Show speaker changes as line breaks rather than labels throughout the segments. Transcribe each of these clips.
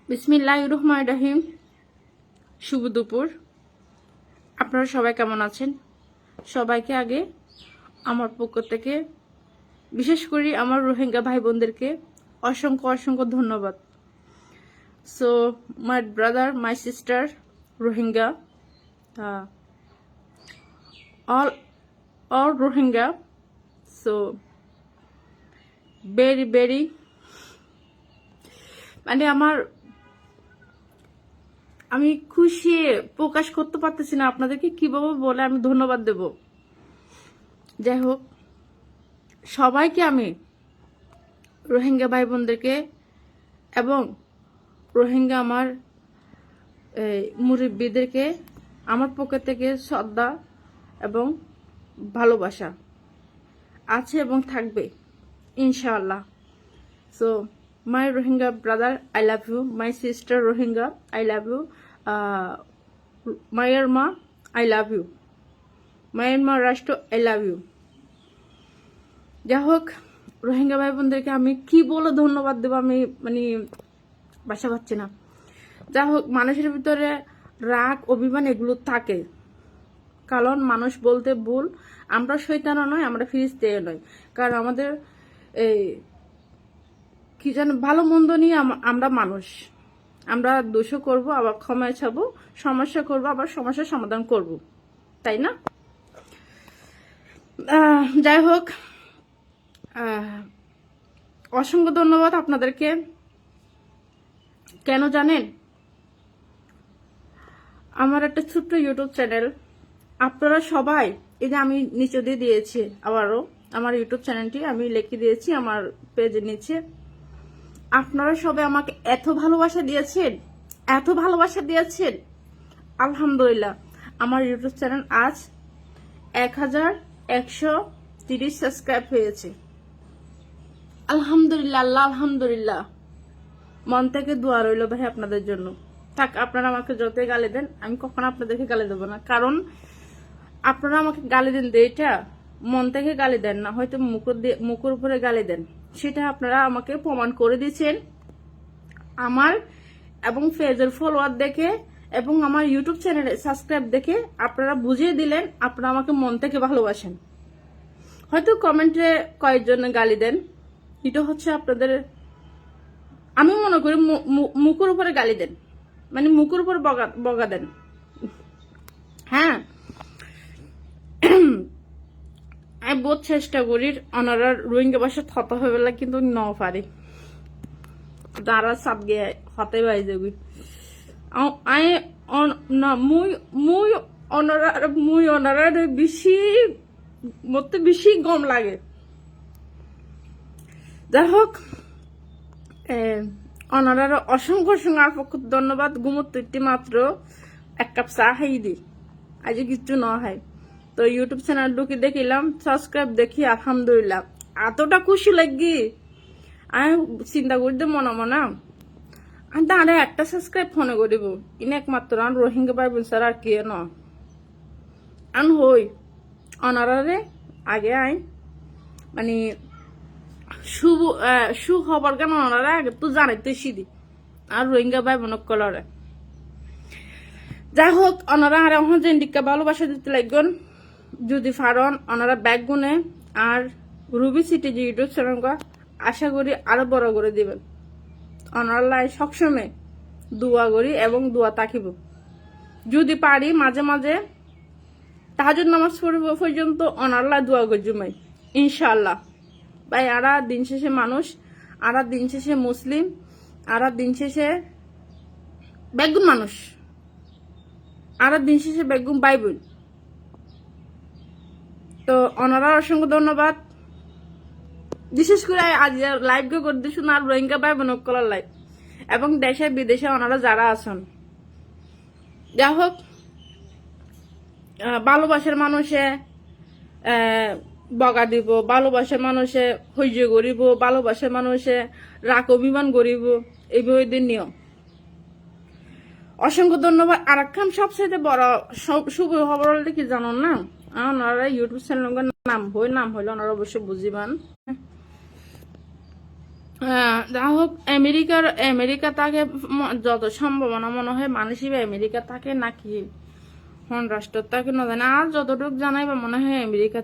বিসমিল্লাহির রহমানির রহিম। শুভ দুপুর। আপনারা সবাই কেমন আছেন? সবাইকে আগে আমার পক্ষ থেকে, বিশেষ করে আমার রোহিঙ্গা ভাই বোনদেরকে অসংখ্য অসংখ্য ধন্যবাদ। So my brother, my sister Rohingya, all Rohingya, so very মানে আমি খুশি প্রকাশ করতে পারতেছি না আপনাদেরকে কিভাবে বলে আমি ধন্যবাদ দেব। যাই হোক, সবাইকে আমি রোহিঙ্গা ভাই বোনদেরকে এবং রোহিঙ্গা আমার মুরব্বীদেরকে আমার পক্ষ থেকে শ্রদ্ধা এবং ভালোবাসা আছে এবং থাকবে ইনশাআল্লাহ। So my Rohingya brother, I love you. My sister Rohingya, I love you. Myanmar, I love you. Myanmar রাষ্ট্র, I love you. যাই হোক, রোহিঙ্গা ভাই বোনদেরকে আমি কি বলে ধন্যবাদ দেবো আমি বাসা পাচ্ছি না। যাই হোক, মানুষের ভিতরে রাগ অভিমান এগুলো থাকে, কারণ মানুষ বলতে ভুল। আমরা শয়তানও নয়, আমরা ফিরিস্তেও নয়, কারণ আমাদের এই কি জানো ভালো মন্দ নিয়ে আমরা মানুষ। আমরা দোষও করব, আবার ক্ষমা চাবো, সমস্যা করব, আবার সমস্যার সমাধান করব, তাই না? যাই হোক, অসংখ্য ধন্যবাদ আপনাদেরকে। কেন জানেন? আমার একটা ছোট্ট ইউটিউব চ্যানেল, আপনারা সবাই, এই যে আমি নিচে দিয়ে দিয়েছি, আবারও আমার ইউটিউব চ্যানেলটি আমি লিখে দিয়েছি আমার পেজের নিচে। আপনারা সবাই আমাকে এত ভালোবাসা দিয়েছেন, আলহামদুলিল্লাহ। আমার ইউটিউব চ্যানেল আজ 1130 সাবস্ক্রাইব হয়েছে, আলহামদুলিল্লাহ। আল্লাহ আলহামদুলিল্লাহ। মন থেকে দোয়া রইল ভাই আপনাদের জন্য। থাক, আপনারা আমাকে যতই গালি দেন, আমি কখনো আপনাদেরকে গালি দেবো না, কারণ আপনারা আমাকে গালি দেন, এটা মন থেকে গালি দেন না, হয়তো মুখের উপরে গালি দেন। সেটা আপনারা আমাকে প্রমাণ করে দিয়েছেন আমার এবং পেজের ফলোয়ার দেখে এবং আমার ইউটিউব চ্যানেলে সাবস্ক্রাইব দেখে। আপনারা বুঝিয়ে দিলেন আপনারা আমাকে মন থেকে ভালোবাসেন। হয়তো কমেন্টে কয়েকজন গালি দেন, এটা হচ্ছে আপনাদের, আমি মনে করি মুখের উপরে গালি দেন, মানে মুখের উপরে বগা দেন। হ্যাঁ, আমি বহুত চেষ্টা করি ওনারা রোহিঙ্গা ভাষা থতা হয়ে গেলে, কিন্তু ন পারি তারা সাত গিয়ে হতে পাই যাবি। মুই ওনারা বেশি মতে বেশি গম লাগে। যাই হোক, ওনারা অসংখ্য অসংখ্য ধন্যবাদ। গুমত্তি মাত্র এক কাপ চা খাই দি, আজ কিচ্ছু ন হয়। তো ইউটিউব চ্যানেল ঢুকে দেখিলাম, সাবস্ক্রাইব দেখি, আলহামদুলিল্লাহ এতটা খুশি লাগি। আমি চিন্তা করি দে মনে মনে, আমি তাহলে একটা সাবস্ক্রাইব ফোনে করিব, ইনি একমাত্র আর রোহিঙ্গা ভাই বোন স্যার আর কে ন আন হই অনারারে আগে আই মানে সু খবর কেন ওনারা আগে তো জানাইতে সিদি আর রোহিঙ্গা ভাই বোন কলরে। যাই হোক, ওনারা আর এখন জেন্ডিকা ভালোবাসা দিতে লাগবেন যদি ফারন ওনারা ব্যাগ গুনে। আর রুবি সিটি যে ইউটিউব চ্যানেল আশা করি আরো বড় করে দিবেন। ওনার লাই সবসময় দোয়া করি এবং দোয়া তাকিব। যদি পারি মাঝে মাঝে তাহাজ্জুদ নামাজ পড়ব পর্যন্ত ওনার লাই দোয়া করি জুমাই ইনশাআল্লাহ। ভাই, আরা দিন শেষে মানুষ, আরা দিন শেষে মুসলিম, আরা দিন শেষে বেগুন মানুষ, আরা দিন শেষে বেগুন বাইবেল। তো ওনারা অসংখ্য ধন্যবাদ। বিশেষ করে আজ লাইভ করে দিয়েছেন আর রোহিঙ্গা ভাই বোন কলার লাইভ এবং দেশে বিদেশে ওনারা যারা আছেন। যাই হোক, ভালোবাসার মানুষে বগা দিব, ভালোবাসার মানুষে সহ্য করিব, ভালোবাসার মানুষে রাগ অভিমান করিব, এইভাবে দিন নিয়ম। অসংখ্য ধন্যবাদ। আর একখান সবচেয়ে বড় শুভ খবর হলে কি জানো না, ওনারা ইউটিউব চ্যানেলের নাম হইল ওনারা অবশ্যই বুঝিবান। যা হোক আমেরিকা তাকে যত সম্ভাবনা মনে হয় মানুষ আমেরিকা থাকে নাকি হন রাষ্ট্র তাকে না জানে আর যতটুকু জানাইবা মনে হয় আমেরিকা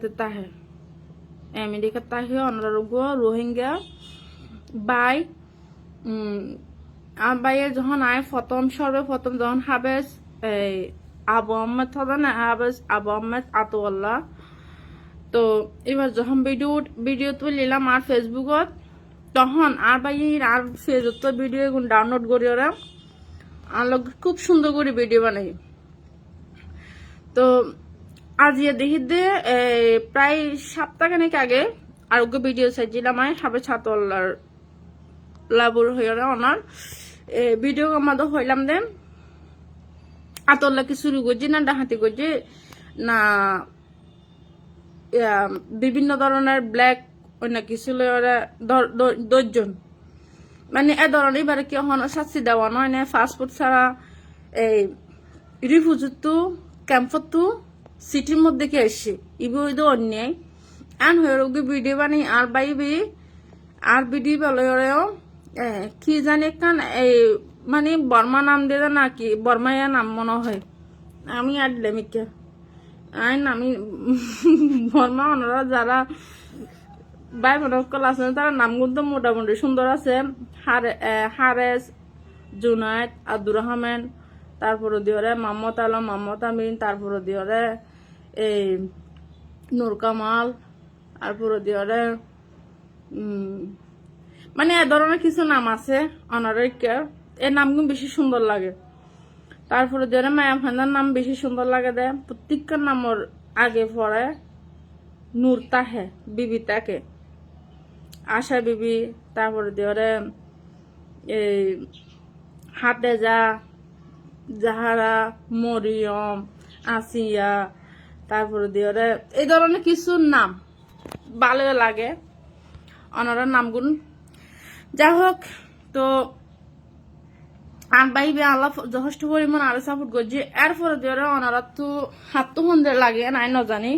তাহে অনারোগ্য রোহিঙ্গা বাই আর বাইয়ে যখন সর্বপ্রথম যখন হাবেস এই আবু আহমেদ হবে না আবু আহমেদ আতওয়াল্লাহ তো এবার যখন ভিডিও তুলিলাম আর ফেসবুকত তখন আর বাইর আর ফেসবুক ভিডিও এখন ডাউনলোড করি ওরা আর লোক খুব সুন্দর করে ভিডিও বানাই তো আজ দেখি দে প্রায় সপ্তাহখানেক আগে আর ভিডিও চাইছিলাম আমি হাবে ছাতলার লাবুর হয়ে ওনার ভিডিও আমাদের হইলাম দে আতল্লা কি শুরু করছি না ডাহাতি করছি না বিভিন্ন ধরনের ব্ল্যাক নাকি ছিল ওরা 10 জন মানে এ ধরনের এবারে কি হন শাস্তি দেওয়া নয় না ফাস্টফুড ছাড়া এই রিফিউজি ক্যাম্পতো সিটির মধ্যে কি আসছে ইবো অন্যায় আন হয়ে ভিডিও বানি আর বাইবি আর ভিডিও বলেও কি জানি কান এই মানে বর্মা নাম দিয়ে নাকি বর্মাইয়া নাম মনে হয় আমি আডলেমিকা আমি বর্মা ওনারা যারা ভাই বোনকল আছে তারা নাম কিন্তু মোটামুটি সুন্দর আছে হারেস জুনায়েদ আব্দুর রহমান তারপরে দিওরে মোহাম্মদ আলম মোহাম্মদ আমিন তারপরে দিওরে এই নূর কামাল তারপরে দিওরে মানে এ ধরনের কিছু নাম আছে অনারিকের এই নামগুলো বেশি সুন্দর লাগে তারপরে দিওরে মায়া ফান্দার নাম বেশি সুন্দর লাগে দেয় প্রত্যেকটার নামর আগে পড়ে নূর তাহে বিবি তাকে আশা বিবি তারপরে দিওরে এই হাতেজা জাহারা মরিয়ম আসিয়া তারপরে দিওরে এই ধরনের কিছু নাম ভালো লাগে ওনারা নামগুন যা হোক তো আর বাইবে আল্লাহ যথেষ্ট পরিমাণ আরো সাপোর্ট করছে এরপরে দিওরে ওনারা তো হাত তো হন্দের লাগে নাই ন জানি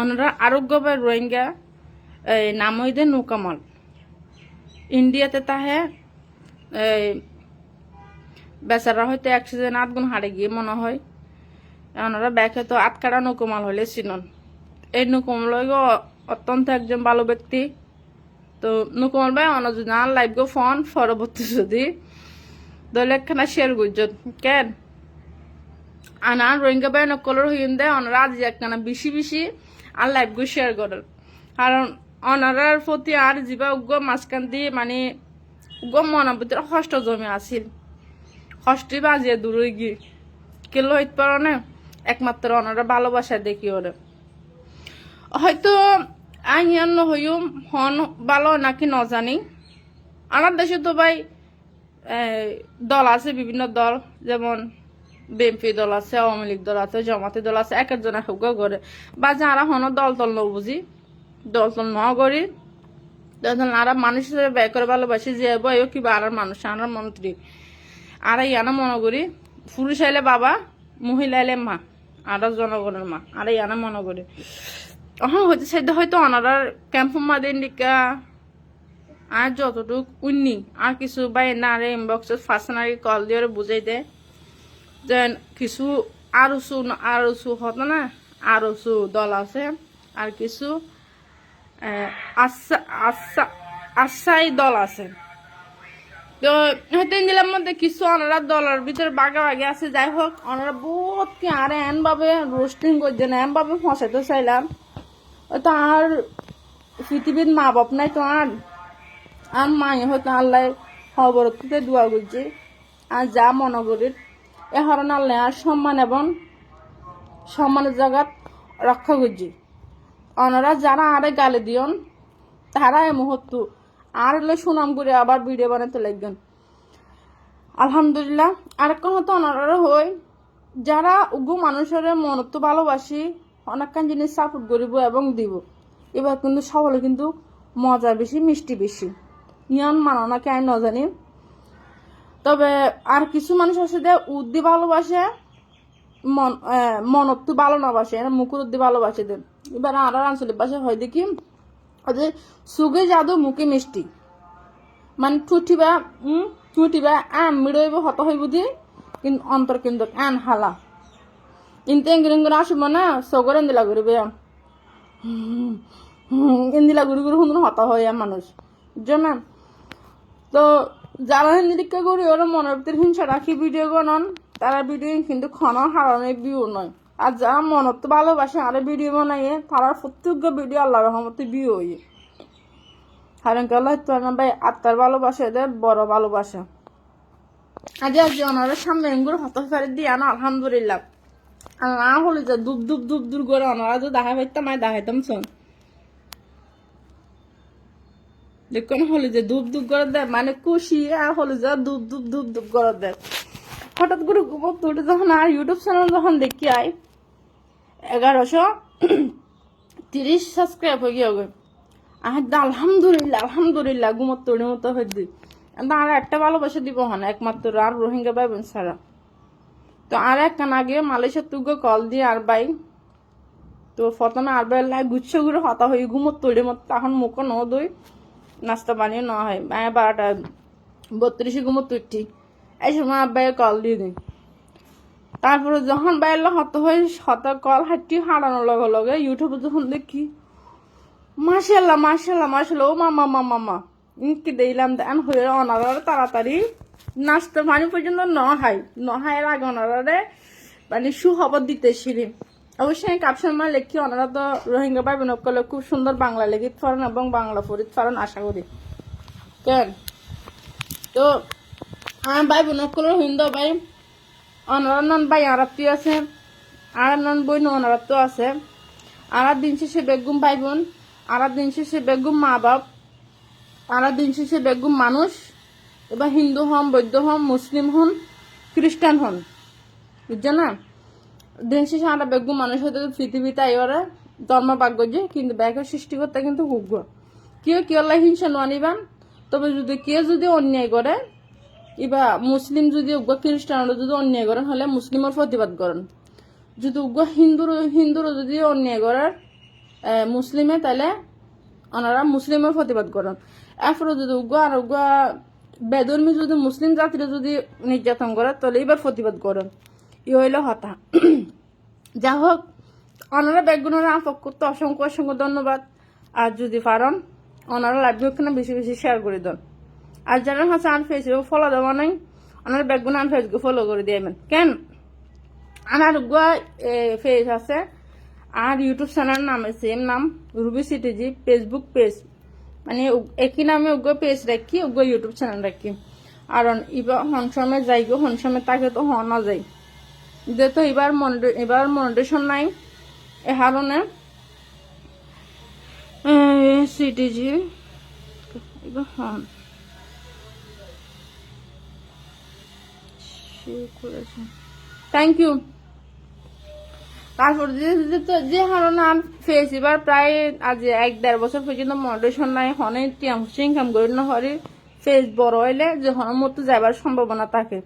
ওনারা আরোগ্য বা রোহিঙ্গা এই নাম হইতে নৌকামল ইন্ডিয়াতে তাহে এই বেচারা হয়তো অ্যাক্সিডেন্ট 8 গুণ হারে গিয়ে মনে হয় ওনারা ব্যাকে তো আটকাটা নৌকমাল হলে চিনন এই নৌকমাল অত্যন্ত একজন ভালো ব্যক্তি তো নৌকমাল ভাই অনজন লাইভ গো ফোন পরবর্তী যদি দলেখানা শেয়ার করছেন কেন আনা রোহিঙ্গা ভাই নকলর হইন দেয় ওনারা আজ একখানা বেশি আর লাইভ গো শেয়ার করেন কারণ ওনারার প্রতি আর যা উগ্র মাঝখান দিয়ে মানে উগ্র মনের ভিতরে কষ্ট জমে আসিল কষ্টই বাজিয়ে দূরে গিয়ে কেলো হইতে পারো না একমাত্র ওনারা ভালোবাসায় দেখি ওরা হয়তো আইন হইও হন ভালো নাকি ন জানি আমার দেশে তো ভাই দল আছে বিভিন্ন দল যেমন বিএনপি দল আছে আওয়ামী লীগ দল আছে জামাতি দল আছে এক একজন এক করে বা যারা হন দল ন বুঝি দল ন করি আর মানুষ হিসেবে ব্যয় করে ভালোবাসি যে বইও কিবা আর মানুষ আর মন্ত্রী আর ইয়ানা মনে করি পুরুষ আইলে বাবা মহিলা আইলে মা আর জনগণের মা আর ইয়ানা মনে করি হ্যাঁ হইতে সাইডে হয়তো অনারার ক্যাম্প মাদের নিকা আর যতটুক উন্নি আর কিছু বাই না আর ইনবক্সে পার্সোনালি কল দিয়ে বুঝাই দেয় যে কিছু আরসু হতো না আরসু দল আছে আর কিছু আশাই দল আছে তো হয়তো ইন্দিলার মধ্যে কিছু ওনারা দলের ভিতরে বাগে আছে যাই হোক ওনারা বহুত কি আর এমনভাবে রোস্টিং করছে না এমনভাবে ফসাইতে চাইলাম তো আর পৃথিবীর মা বাপ নাই তো আর মায়ে হয়তো আল্লাহ খবর দোয়া করছে আর যা মনে করি এ হরণ আল্লাহ আর সম্মান এবং সম্মানের জায়গা রক্ষা করছি ওনারা যারা আরে গালি দিয়ন তারা এই মুহূর্ত আর হলে সুনাম করে আবার ভিডিও বানাতে লাগবেন আলহামদুলিল্লাহ আরেকটা হতো ওনারা হই যারা উগ্র মানুষের মনত্ব ভালোবাসি অনেকখান জিনিস সাপোর্ট করিব এবং দিব এবার কিন্তু সকলে কিন্তু মজা বেশি মিষ্টি বেশি ইয়ান মানো নাকি আমি ন জানি তবে আর কিছু মানুষ আছে যে উদ্দি ভালোবাসে মনত তো ভালো না বাসে মুখের উদ্দি ভালোবাসে দেন এবার আর আঞ্চলিক ভাষা হয় দেখি যে সুগে জাদু মুখে মিষ্টি মানে টুটিবা আন মিড়ইব হত হইব দি কিন্তু অন্তর কিন্তু আন হালা কিন্তু এঙ্গিরে আসিব না সগর এন্দিলা ঘুরিবে এন্দিলা ঘুরি ঘুরি শুনুন হত হয় মানুষ বুঝছেন তো যারা হিন্দিকা করি ওরা মনের ভিতরে হিংসা রাখি ভিডিও বানান তারা ভিডিও কিন্তু ক্ষণ হারানোর ভিউ নয় আর যারা মনত তো ভালোবাসে আর ভিডিও বানাইয়ে তারা প্রত্যেক ভিডিও আল্লাহ রহমতে ভিউ হইয়ে কারণ কি আল্লাহ ভাই আত্মার ভালোবাসা এদের বড় ভালোবাসা আজ ওনারা সামনে এগুলো হত ফেরে দিয়ে আনো আলহামদুলিল্লাহ আর না হলে যে দুব দুব দুব দূর করে ওনারা তো দেখা পাইতাম আমি দেখাইতাম শোন দেখুন হলে যে ধূপ ধূপ করে দেয় মানে খুশি আর হলে যে ধূপ ধূপ ধূপ ধূপ করে দেয় হঠাৎ করে তুলে যখন আর ইউটিউব চ্যানেল যখন দেখি আই 1130 সাবস্ক্রাইব হয়ে গিয়ে আর আলহামদুলিল্লাহ ঘুমত তোড়ে মতো হয়ে দিই আর একটা ভালোবাসা দিব হন একমাত্র আর রোহিঙ্গা ভাই বোন ছাড়া তো আর একখান আগে মালয়েশিয়ার তুগে কল দিয়ে আর ভাই তো প্রথমে আর ভাই লাই গুচ্ছ করে হতা হয়ে ঘুমত তোড়ে মতো তখন মুখও ন দই নাস্তা পানিও না হয় 12টা 32 ঘুমো তুই এই সময় আব্বাই কল দিয়ে দিই তারপরে যখন বাইরে হত হয়ে কল হাঁটি হারানোর লগে লগে ইউটিউবে যখন দেখি মাশাল্লাহ ও মামা কি দিলাম দেন হয়ে অনারার তাড়াতাড়ি নাস্তা পানি পর্যন্ত নহায়ের আগে অনারারে মানে সুখবর দিতে সিঁড়ি অবশ্যই ক্যাপশন মানে লেখি ওনারা তো রোহিঙ্গা ভাই বোন করলে খুব সুন্দর বাংলা লেখিত ফারেন এবং বাংলা পড়িত ফারেন আশা করি কেন তো আমার ভাই বোন করলে হিন্দু ভাই ওনারা নন ভাই আরাত্তি আছে আর নন বই ওনারাত্ত আছে আর দিন শেষে বেগুম ভাই বোন আর দিন শেষে বেগুম মা বাপ আর দিন শেষে বেগুম মানুষ এবার হিন্দু হন বৌদ্ধ হন মুসলিম হন খ্রিস্টান হন বুঝছো না দিন শেষে আমরা বেগুম মানুষ হতে পৃথিবীতে ওরা ধর্ম ভাগ্য যে কিন্তু ব্যাগের সৃষ্টি করতে কিন্তু উগ্র কেউ আল্লাহ হিংসা নানিবান তবে যদি কেউ যদি অন্যায় করে এবার মুসলিম যদি উগ্র খ্রিস্টানরা যদি অন্যায় করেন হলে মুসলিমের প্রতিবাদ করেন যদি উগ্র হিন্দুরা যদি অন্যায় করেন মুসলিমে তাহলে ওনারা মুসলিমের প্রতিবাদ করেন এরপরে যদি উগ্র বেধর্মী যদি মুসলিম জাতিরা যদি নির্যাতন করে তাহলে এবার প্রতিবাদ করেন ই হইল হতা যা হোক ওনারা ব্যাগগুলোর আপক করতে অসংখ্য ধন্যবাদ আর যদি পারেন ওনারা লাইভগুলো বেশি শেয়ার করে দেন আর যারা হচ্ছে আর ফেসবুক ফলো দেওয়া নাই ওনার ব্যাগগুলো আর ফেসবুক ফলো করে দিবেন কেন আমার ফেস আছে আর ইউটিউব চ্যানেল নাম সেম নাম রুবি সিটিজি ফেসবুক পেজ মানে একই নামে উগ্র পেজ রাখি উগ্র ইউটিউব চ্যানেল রাখি আর এবার হনসমে যাই গো হনসমে তাকে তো হওয়া যায় যেহেতু এবার মনিটেশন নাই এ কারণে সিটিজি এবার হন থ্যাংক ইউ তারপর যে কারণে আর ফেস এবার প্রায় আজ 1-1.5 বছর পর্যন্ত মনিটেশন নাই হনে ইনকাম করি না হরে ফেস বড় হইলে যে হনের মতো যাবার সম্ভাবনা থাকে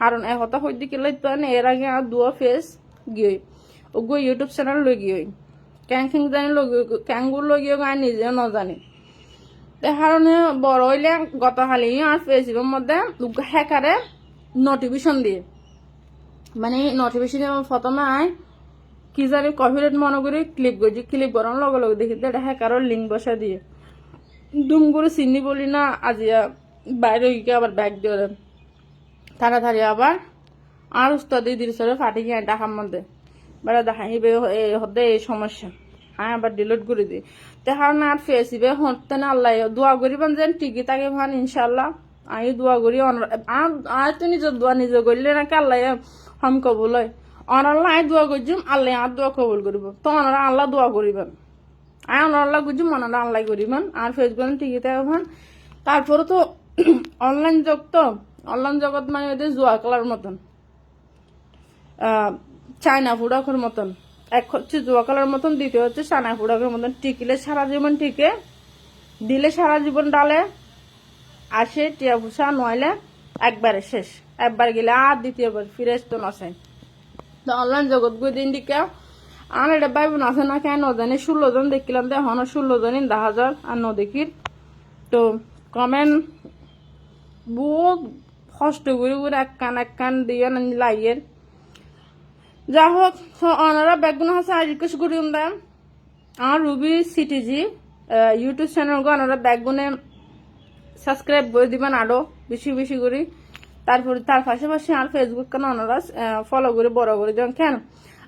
কারণ একথা হইতে গেলে তো এর আগে আর দুয়া ফেস গিয়ে ওগো ইউটিউব চ্যানেল লই গিয়ে ক্যাং জানি ক্যাঙ্গুর লই গিয়ে গায়ে নিজেও ন জানি এ কারণে বড় হইলে গতকালি আর ফেসবুকের মধ্যে হ্যাকারে নোটিফিকেশন দিয়ে মানে নোটিফিকেশন প্রথমে আয় কি জানি কপিরাইট মনে করি ক্লিপ করছি ক্লিপ করার লগে লগে দেখি এটা হ্যাকারের লিঙ্ক বসা দিয়ে দুম করে চিনি বলি না আজিয়া বাইরে গিয়ে আবার ব্যাগ দিয়ে তাড়াতাড়ি আবার আর উস্তাদি দিরিসরে ফাটি গিয়ে টাকার মধ্যে বেড়া দেখাইবে হতে এই সমস্যা আমি আবার ডিলিট করে দিই তে কারণে আর ফেসিবে হতে না আল্লাহ দোয়া করিবেন যেন ঠিকই থাকে ভান ইনশাল্লাহ আমি দোয়া করি আর তো নিজের দোয়া নিজে করলে নাকি আল্লাহ হম কবুল হয় অনাল্লাহ আই দোয়া করছিম আল্লাহ আর দোয়া কবুল করিব তো ওনারা আল্লাহ দোয়া করিবেন আই অনাল্লাহ করছিম ওনারা আল্লাহ করিবেন আর ফেসবুক ঠিকই থাকে ভান তারপরে তো অনলাইন জগৎ মানে ওদের জোয়া খেলার মতন চায়না ফুডাকের মতন এক হচ্ছে জোয়া খেলার মতন দ্বিতীয় হচ্ছে চায়না ফুডাকের মতন টিকিলে সারা জীবন টিকে দিলে সারা জীবন ডালে আসে টিয়া ফুসা নইলে একবারে শেষ একবার গেলে আর দ্বিতীয়বার ফিরে আসতো না চাই তো অনলাইন জগৎ গুই দিন দিকে আর এটা ভাই বোন আছে না কেন জানি 16 জন দেখলাম তো এখনো 16 জনই 10,000 আর ন দেখির তো কমেন্ট বহুত কষ্ট করে করে এক কান দিয়ে লাইয়ের যা হোক ওনারা ব্যাগগুলো হচ্ছে আর রিকোয়েস্ট করি আমরা আর রুবি সিটিজি ইউটিউব চ্যানেল ওনারা ব্যাগগুনে সাবস্ক্রাইব করে দিবেন আরো বেশি বেশি করে তারপরে তার পাশাপাশি আর ফেসবুক কেন ওনারা ফলো করে বড় করে দেন কেন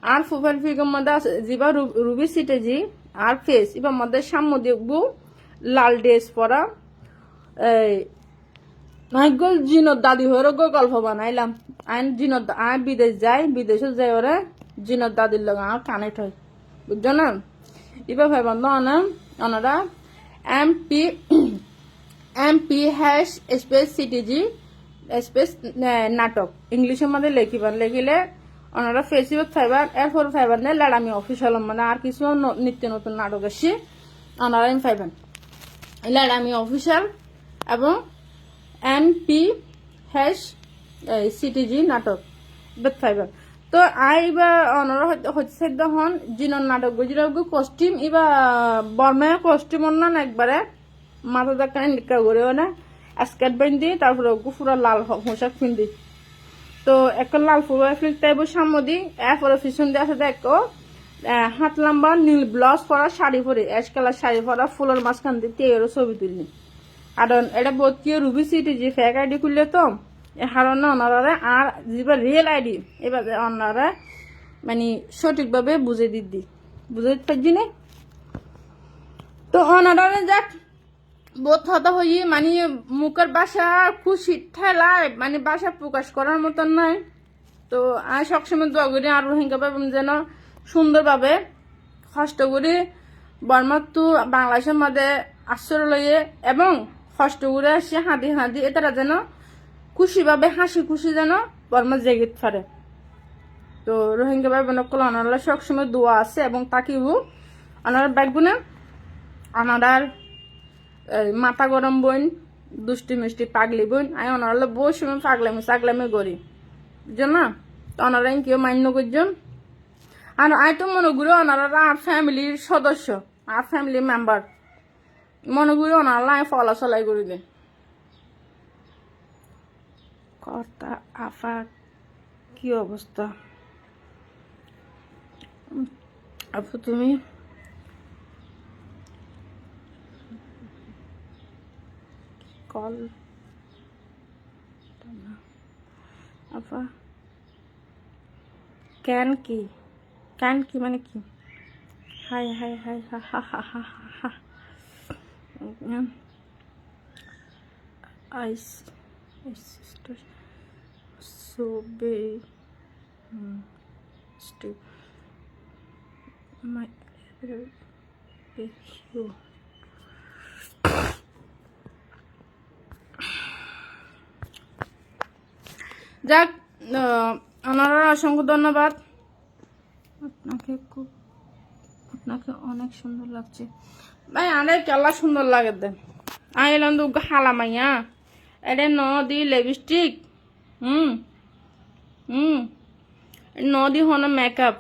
আর প্রোফাইল পিকের মধ্যে আছে যেবা রুবি সিটিজি আর ফেস এবার মধ্যে সামনে দেখবো লাল ড্রেস পরা এই নাইগল জিনত দাদি হয়ে গল্প বানাইলাম আইন জিনত আই বিদেশ যাই বিদেশে যাই ওরা জিনত দাদির লগে আমার কানেক্ট হয় বুঝছো না এবার ভাইবান ওনারা MP hash space CTG space নাটক ইংলিশের মধ্যে লিখিলে ওনারা ফেসবুক ফাইবার এরপর ফাইবার নেই লাড়ামি অফিসিয়াল মানে আর কিছু নিত্য নতুন নাটক আসছে ওনারা ফাইবার লাড়ামি অফিসিয়াল এবং এমপি হ্যাশ সিটিজি নাটক বেত ফাইবার তো আইবা ওনারা হচ্ছে তখন জিনর নাটক গুজরাগু কস্টিউম ইবা বর্মায় কস্টিউম অন্যান্য একবারে মাথা দেখা নিকা করে না স্কার্ট বান্ধি তারপরে পুরা লাল পোশাক পিন্ধি তো একটা লাল ফুল ফিল টাইপ সামদি এরপরে পিছন দিয়ে আছে দেখো হাত লম্বা নীল ব্লাউজ পরা শাড়ি পরে অ্যাশ কালার শাড়ি পরা ফুলের মাঝখান দিয়ে তেরো ছবি তুললি কারণ এটা বোধ কি রুবি সিটি যে ফেক আইডি খুললে তো হারণে ওনারা আর যেবার রিয়েল আইডি এবার ওনারা মানে সঠিকভাবে বুঝে দিদি বুঝে দিতে পারছি না তো ওনারা যাক বোধ হতা হই মানে মুখের বাসা খুশি ঠেলায় মানে বাসা প্রকাশ করার মতন নয় তো আমি সবসময় দোয়া করি আর রোহিঙ্গা পাবেন যেন সুন্দরভাবে কষ্ট করে বর্মার তো বাংলাদেশের মধ্যে আশ্রয় লইয়ে এবং কষ্ট করে আসে হাঁদি এটারা যেন খুশিভাবে হাসি খুশি যেন বর্মা জেগিত পারে তো রোহিঙ্গা ভাই বোনকল ওনারা সবসময় দোয়া আছে এবং তাকিব ওনার ব্যাগগুনে ওনার মাথা গরম বোন দুষ্টি মিষ্টি পাগলি বোন আমি ওনারা বহু সময় পাগলামি করি বুঝছো না তো ওনারা কেউ মান্য করছেন আর আই তো মনে করি ওনারা আর ফ্যামিলির সদস্য আর ফ্যামিলি মেম্বার মনে করি ওনারা আমি ফলা চলাই করে দেয় কর্তা আফা কি অবস্থা আপু তুমি কল আফা ক্যান কি মানে কি high Ha Ha Ha Ha Ha ice sister so big still my you যাক ওনারা অসংখ্য ধন্যবাদ আপনাকে অনেক সুন্দর লাগছে ভাই আরে কেলা সুন্দর লাগে দেন আইলাম তো হালামাইয়া এটা নদী লিপস্টিক নদী হন মেকআপ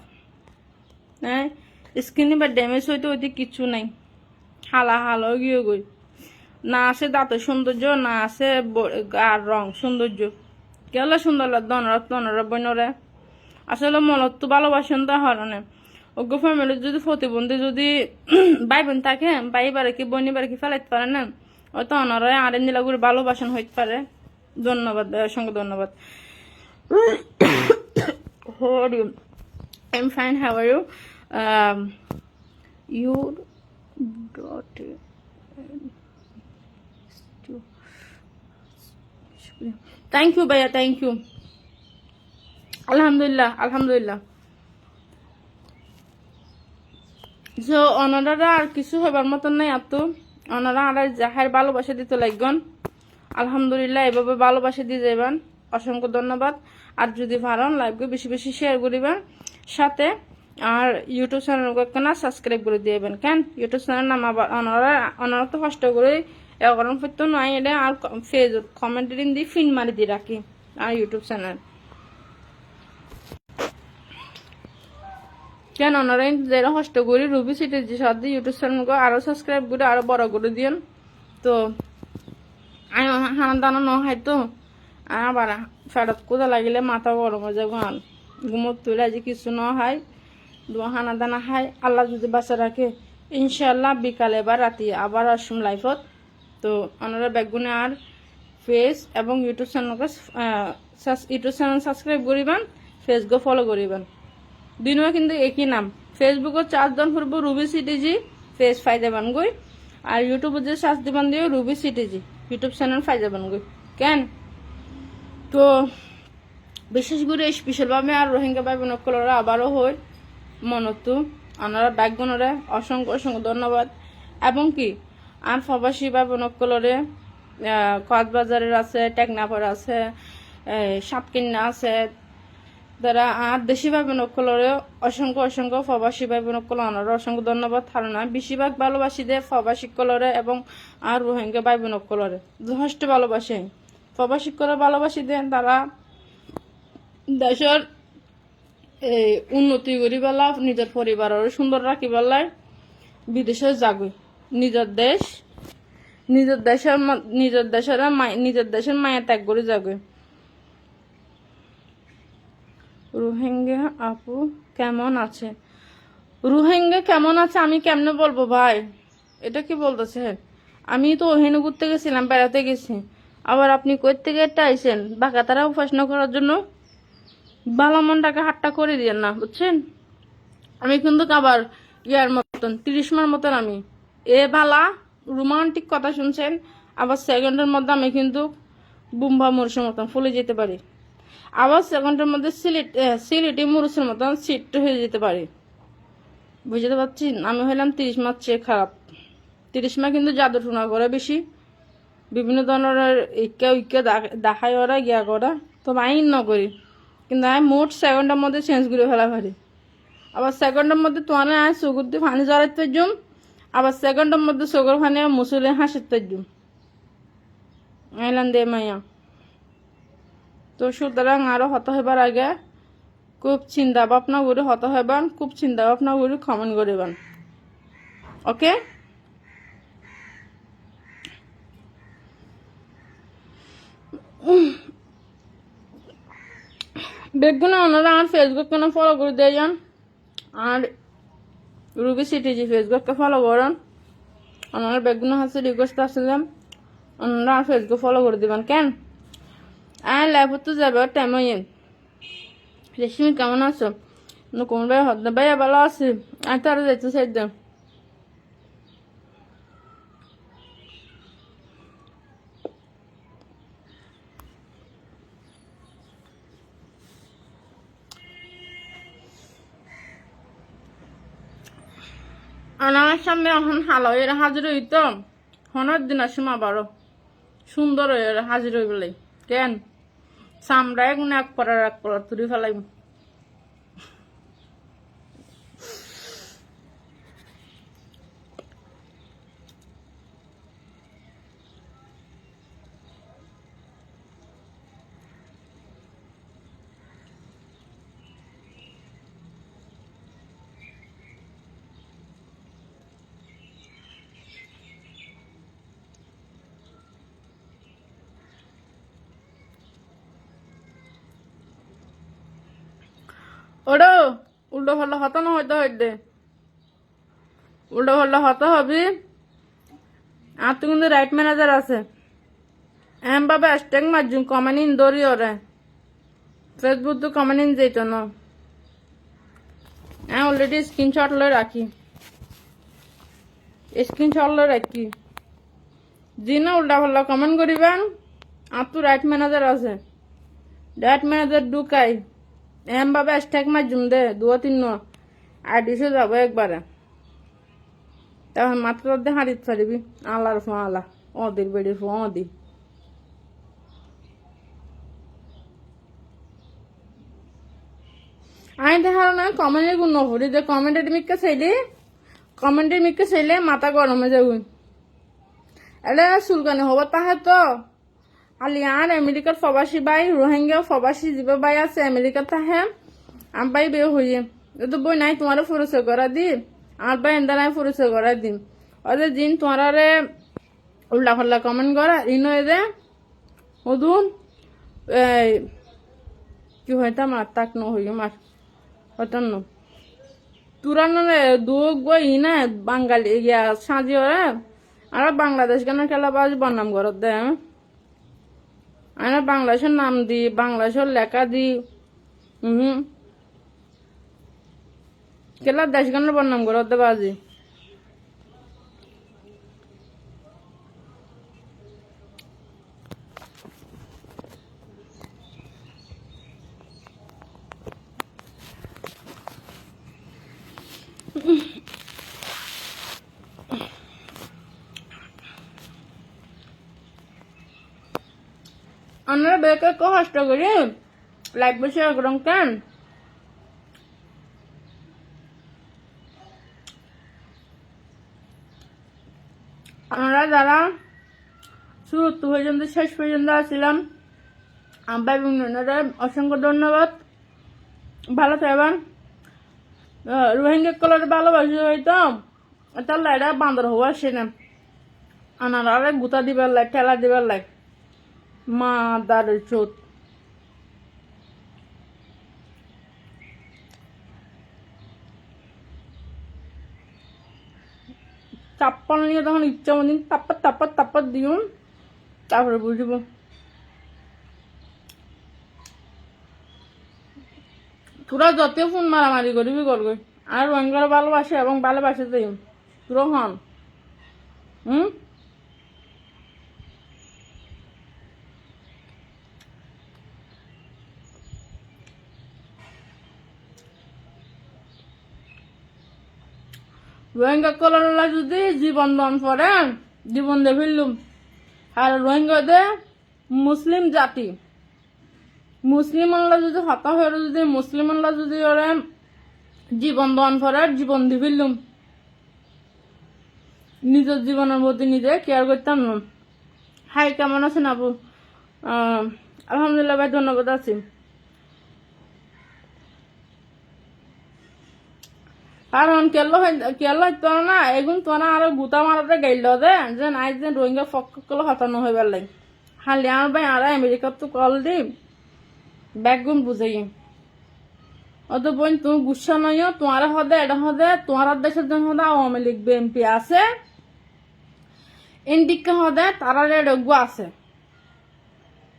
হ্যাঁ স্কিনে বা ড্যামেজ হইতে হইতে কিছু নাই হালো গিয়ে গই না আছে দাঁতের সৌন্দর্য না আছে গার রং সৌন্দর্য কেলা সুন্দর লাগতো অনরা বইনরে আসলে মনত তো ভালোবাসেন তো হরণে ওগো ফ্যামিলির যদি প্রতিবন্ধী যদি ভাই বোন থাকে ভাই বারে কি বোন বারে কি ফেলাইতে পারে না হয়তো ওনারা আর নীলা করে ভালোবাসন হইতে পারে ধন্যবাদ অসংখ্য ধন্যবাদ I'm fine, how are you? You daughter thank you bhaiya thank you alhamdulillah so ওনারা আর কিছু হবার মতন নাই এত ওনারা আর যাহার ভালোবাসা দিতে লাগবেন আলহামদুলিল্লাহ এভাবে ভালোবাসা দিয়ে যাবেন অসংখ্য ধন্যবাদ আর যদি ভালো লাইভকে বেশি বেশি শেয়ার করবেন সাথে আর ইউটিউব চ্যানেলকে না সাবস্ক্রাইব করে দিবেন কেন ইউটিউব চ্যানেল নাম ওনারা তো কষ্ট করে এখন করতে নয় এটা আর ফেসবুক কমেন্ট দিয়ে ফিন মারি দিয়ে রাখি আর ইউটিউব চ্যানেল কেন ওনারা যারা কষ্ট করি রুবি সিটির যে সাথে ইউটিউব চ্যানেলকে আরো সাবস্ক্রাইব করে আরো বড় করে দিন তো আমি হানা দানা ন খাইতো আবার ফেরত কোথা লাগিলে মাথা গরম হয়ে যাবো আর ঘুমোর তুলে যে কিছু ন খাই হানা দানা খাই আল্লাহ যদি বাঁচা রাখে ইনশাল্লাহ বিকালে বা রাতে আবার আসুন লাইফত তো ওনারা ব্যাগগুনে আর ফেস এবং ইউটিউব চ্যানেল সাবস্ক্রাইব করিবেন ফেসবুক ফলো করিবেন দুইনো কিন্তু একই নাম ফেসবুকত চার্জ দান করবো রুবি সিটিজি ফেস ফাই যাবান গই আর ইউটিউবে যে সার্চ দিবান দিও রুবি সিটিজি ইউটিউব চ্যানেল ফাই যাবান গই কেন তো বিশেষ করে স্পেশালভাবে আর রোহিঙ্গা ভাই বোনকলরা আবারও হয় মনতু ওনারা ব্যাগগুনরে অসংখ্য অসংখ্য ধন্যবাদ এবং কি আর প্রবাসী ভাই বোনকলরে কক্সবাজারের আছে টেকনাফের আছে সাতকিন্না আছে যারা আর দেশি ভাই বোনকলরে অসংখ্য অসংখ্য প্রবাসী ভাই বোনকল ওনারা অসংখ্য ধন্যবাদ ধারণা বেশিরভাগ ভালোবাসি দেয় প্রবাসী কলরে এবং আর রোহিঙ্গা ভাই বোনকলরে যথেষ্ট ভালোবাসে প্রবাসী করে ভালোবাসি দেন তারা দেশের উন্নতি করি পেলা নিজের পরিবারের সুন্দর রাখি পেলায় বিদেশে যাগই নিজের দেশের মায়া ত্যাগ করে যাগই রোহিঙ্গা আপু কেমন আছে রোহিঙ্গা কেমন আছে আমি কেমনে বলবো ভাই এটা কি বলতেছে আমি তো ওখানে ঘুরতে গেছিলাম বেড়াতে গেছি আবার আপনি কই থেকে একটা আইসেন বাঁকা তারা উপাসন করার জন্য ভালো মনটাকে হাট্টা করে দিয়েন না বুঝছেন আমি কিন্তু আবার ইয়ার মতন 30 মার মতন আমি ভালা রোমান্টিক কথা শুনছেন আবার সেকেন্ডের মধ্যে আমি কিন্তু বুম্বা মরুষের মতন ফুলে যেতে পারি আবার সেকেন্ডের মধ্যে সিলেটি মরুষের মতন সিট হয়ে যেতে পারি বুঝতে পারছি আমি হইলাম 30 মাস চেয়ে খারাপ 30 মাস কিন্তু জাদু টুনা করে বেশি বিভিন্ন ধরনের ইকা দেখায় ওরা গিয়া করা তো আমি নকরি কিন্তু আমি মোট সেকেন্ডের মধ্যে চেঞ্জ করে ফেলা পারি আবার সেকেন্ডের মধ্যে তোমার আমি চকুর দিয়ে পানি জড়াইতে জুম আবার সেকেন্ডের মধ্যে চকুর পানি মুসুলে হাসিতে জুম আইলাম দে মাইয়া তো সুতরাং আরো হত হবার আগে খুব চিন্তা ভাবনা করে হত হইবান খুব চিন্তা ভাবনা করে কমেন্ট করিবান ওকে বেগুন ওনারা আমার ফেসবুক কেন ফলো করে দিয়ে যান আর রুবি সিটিজি ফেসবুককে ফলো করেন ওনারা বেগুন হাসে রিকোয়েস্ট আসছিলাম ওনারা আমার ফেসবুক ফলো করে দিবেন কেন আর লাইফ তো যাবে টাইম রেশমি কেমন আছো কোন ভাই হদ ভাইয়া ভালো আছি আর তারা যাইতে সাইড আমার সামনে এখন হালো এর হাজির হইতো হনার দিন আসুম আবারও সুন্দর এর হাজির হয়ে গেলে কেন সামরা এখন এক পরার তুলি ফেলাই ওড়ো উল্টো পাল্টা হতো না হইতে হইতে উল্টো পাল্টা হতো হবি আর তো কিন্তু রাইট ম্যানেজার আছে বাবা হ্যাশট্যাগ মারজুম কমেন্ট ইন দৌড়ি ওরে ফেসবুক তো কমেন্ট ইন যেত না অলরেডি স্ক্রিনশট লয়ে রাখি স্ক্রিনশট লয়ে রাখি জি না উল্টা পাল্টা কমেন্ট করিবেন আর তো রাইট ম্যানেজার আছে রাইট ম্যানেজার ঢুকাই বাবা হ্যাশট্যাগ মারজুম দে 2-3 আইডিসে যাবো একবারে তখন মাত্র হারিত পারিবি আল্লাহর ফোন আল্লাহ ওদের বেড়ির ফোন ওদি আমি দেখার না কমেন্টের গুণ নভরি যে কমেন্টের মিক্কা চাইলে মাথা গরমে যাবো এটা চুলকানি হব তাহে তো আলি আর আমেরিকার প্রবাসী ভাই রোহিঙ্গা প্রবাসী জীব ভাই আছে আমেরিকা তাহে আর ভাই বে হইয়ে তো বই নাই তোমার পরিচয় করা দি আর ভাই এন্দা নাই পরিচয় করা দিম ওদের দিন তোমারে উল্টা পাল্লা কমেন্ট করা ইনো দে ওদুন এই কি হইতাম আর তাক ন হই আমার হতাম ন তুরানো দুঃখ বই না বাঙালি ইয়া সাজি ওরা আর বাংলাদেশ কেন খেলা বাজ বনাম করত দে আমরা বাংলাদেশের নাম দি বাংলাদেশের লেখা দি খেলা দেশ কেন বনাম করত দে বাজি আমরা বেকে কষ্ট করি লাইক বেশি একরম কেন আমরা যারা শুরু পর্যন্ত শেষ পর্যন্ত আসছিলাম আমরা অসংখ্য ধন্যবাদ ভালো থাকবেন রোহিঙ্গা কলার ভালোবাসি হয়তো তাহলে এটা বান্দর হওয়া আসে না আনারা গুতা দিবার লাগ ঠেলা দিবার লাগ মা দারের চোট চাপ্পা নিয়ে তখন ইচ্ছা মতো তাপ্পা তাপ্পা তাপ্পা দিউন তারপরে বুঝব তোরা যত ফোন মারামারি করবি করবি আর রোহিঙ্গার ভালোবাসে এবং ভালোবাসে দিই তোরা হন রোহিঙ্গা কলার যদি জীবন দান করে জীবন দিয়ে ফেললুম আর রোহিঙ্গাতে মুসলিম জাতি মুসলিম আল্লাহ যদি হতা হয়ে যদি মুসলিম আল্লাহ যদি ওরা জীবন দান করে জীবন দিয়ে ফেললুম নিজের জীবনের প্রতি নিজে কেয়ার করতাম না হাই কেমন আছেন আপু আলহামদুলিল্লাহ ভাই ধন্যবাদ আছি কারণ কেলো তোর না এগুন তোরা আরো গুতা মারাতে গাইল দে যে নাই যে রোহিঙ্গা ফকগুলো হতানো হইবার লাগে হালি আমার ভাই আর আমেরিকার তো কল দি ব্যাগুন বুঝাই অত বোন তুমি গুসা নইও তোমার হদে এটা হদে তোমার দেশের জন্য হদে আওয়ামী লীগ বিএনপি আছে ইন্ডিকা হদে তারা রেডগু আছে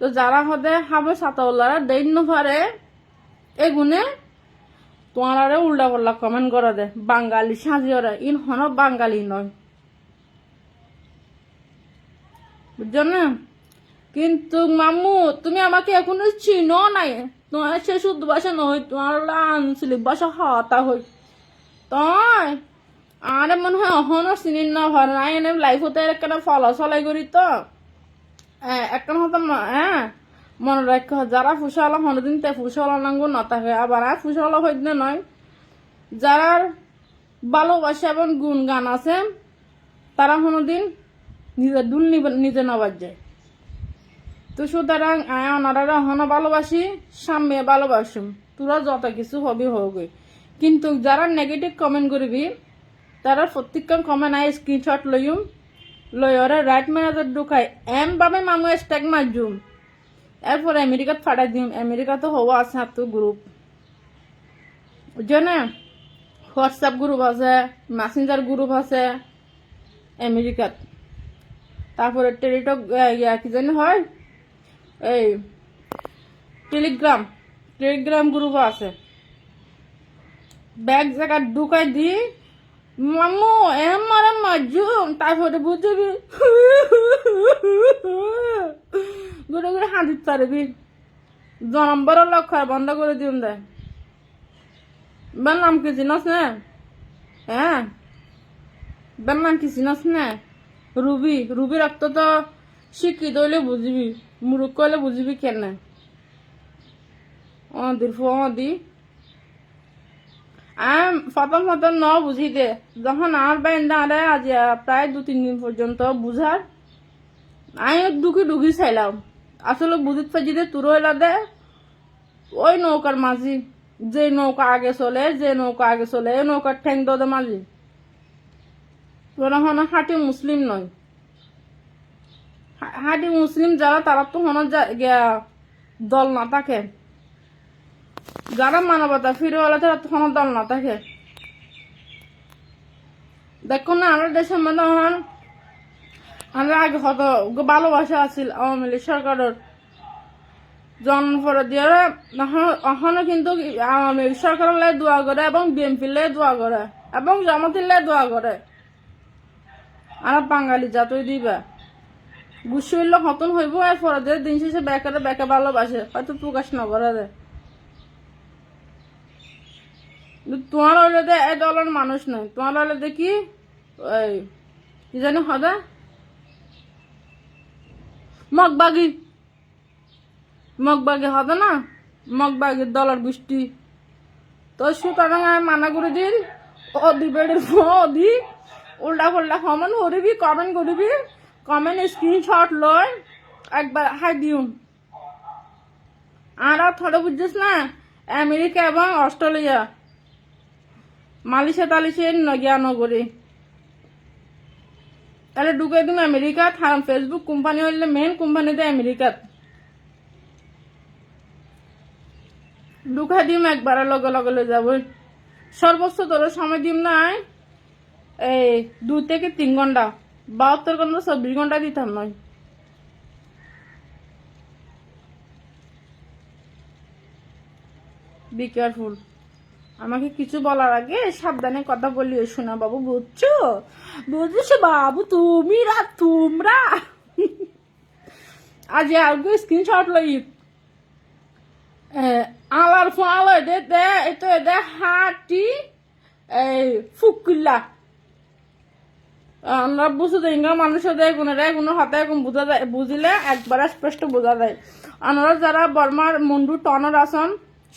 তো যারা হদে হাবে সাতাউল্লারা দৈন্য পারে এগুনে তোমার উল্টা পাল্লা কমেন্ট করা দে বাঙালি সাজিওরা ইন হন বাঙালি নয় বুঝছো না কিন্তু মামু তুমি আমাকে এখনো চিনো নাই তোমার সে শুদ্ধ ভাষা নয় তোমার আঞ্চলিক ভাষা হতা হই তাই আরে মনে হয় অহনো চিনি না ভর নাই এনে লাইফ হতে একটা ফলা চলাই করি তো একটা হতাম হ্যাঁ মনে রাখ যারা ফুসালা হনদিন তে ফুসালা নাঙ্গো না থাকে আবার আর ফুসালা হইতে নয় যারা ভালোবাসা এবং গুণ গান আছে তারা কোনোদিন নিজের দুল নিজে নবার যায় তো সুতরাং ওনারা হনো ভালোবাসি সামনে ভালোবাসুম তোরা যত কিছু হবি হোক কিন্তু যারা নেগেটিভ কমেন্ট করবি তারা প্রত্যেকটা কমেন্ট আয় স্ক্রিনশট লইম লই ওরা রাইট ম্যানেজার ঢুকাই ভাবে মামু স্ট্যাগ মারজুম এরপর আমেরিকাত ফাটাই দিম আমেরিকা তো হওয়া আছে তো গ্রুপ বুঝছো না হোয়াটসঅ্যাপ গ্রুপ আছে মেসেঞ্জার গ্রুপ আছে আমেরিকাত তারপরে টেলিটক কি জানি হয় এই টেলিগ্রাম গ্রুপ আছে ব্যাগ জায়গা ঢুকাই দি মামু মারা মাজুম তারপরে বুঝবি ঘুরে ঘুরে হাঁটিতে পারবি 2 নম্বরের লক্ষ্য বন্ধ করে দিন দেয় বের নাম কি চিনস না হ্যাঁ বের নাম কি চিনস না রুবি রক্ত তো শিক্ষিত হইলে বুঝবি মুরুক্ষ হইলে বুঝবি কেন দি প্রথম ন বুঝি দে যখন আমার বাইন্দা আরে আজ প্রায় 2-3 দিন পর্যন্ত বুঝার আমি ঢুকি চাইলাম আসলে বুঝিত পাইছি দে তুর হইলা দে ওই নৌকার মাঝি যে নৌকা আগে চলে এই নৌকার ঠ্যাং দে মাঝি তোরা হন হাঁটি মুসলিম নয় 2 নম্বরের লক্ষ্য বন্ধ করে দিম দেয় বেন নাম কি চিনস না হ্যাঁ বেন নাম কি চিনস না রুবি রক্ত তো শিক্ষিত হইলে বুঝবি মুরুক্ষ হইলে বুঝবি কেন হাঁটি মুসলিম যারা তারা তো হন দল না থাকে, যারা মানবতা ফিরেওয়ালা তারা তো হন দল না থাকে। দেখো না আমরা দেশের মধ্যে হন আমরা আগে হত ভালোবাসা আছিল আওয়ামী লীগ সরকারের জন্ম পরে দিয়ে এখনো কিন্তু আওয়ামী লীগ সরকারের লাই দোয়া করে এবং বিএনপি লাই দোয়া করে এবং জামাতের লাই দোয়া করে। আর বাঙালি জাতই দিবা গুছি হইলে হতন হইব আর পরে দিয়ে দিন শেষে বেকারে বেকা ভালোবাসে হয়তো প্রকাশ নকরে দে। তোমার হইলে দে এই দলের মানুষ নয়, তোমার হইলে দেখি ওই কি জানি হদা মগবাগি মগবাগি হবে না, মগবাগির দলের গোষ্ঠী। তো সুতরাং আমি মানা করে দিন অদি বেড়ে অদি উল্টা ফুল্টা কমেন্ট করিবি, কমেন্ট করিবি, কমেন্ট স্ক্রিনশট লয় একবার হাই দিও। আর থরে বুঝছিস না আমেরিকা এবং অস্ট্রেলিয়া মালয়েশিয়া তালিশে নগিয়া নগরী তাহলে ঢুকে তুমি আমেরিকা ফেসবুক কোম্পানি হইলে মেন কোম্পানিতে আমেরিকাত ঢুকা দিম একবার লগে লগে লয়ে যাব। সর্বোচ্চ তোর সময় দিম নাই এই 2 থেকে 3 ঘন্টা, 72 ঘন্টা 24 ঘন্টা দিতাম নয়। Be careful. আমাকে কিছু বলার আগে সাবধানে কথা বলি শোনা বাবু, বুঝছো বুঝছো বাবু তুমি তোমরা আজ আর স্ক্রিনশট লই আলার ফলে দে দে এতো দে হাটি এই ফুকুল্লা আমরা বুঝতে দেই না মানুষের দেয় কোনো হাতে এখন বোঝা যায়, বুঝিলে একবার স্পষ্ট বোঝা যায়। আমরা যারা বর্মার মুন্ডু টনর আসন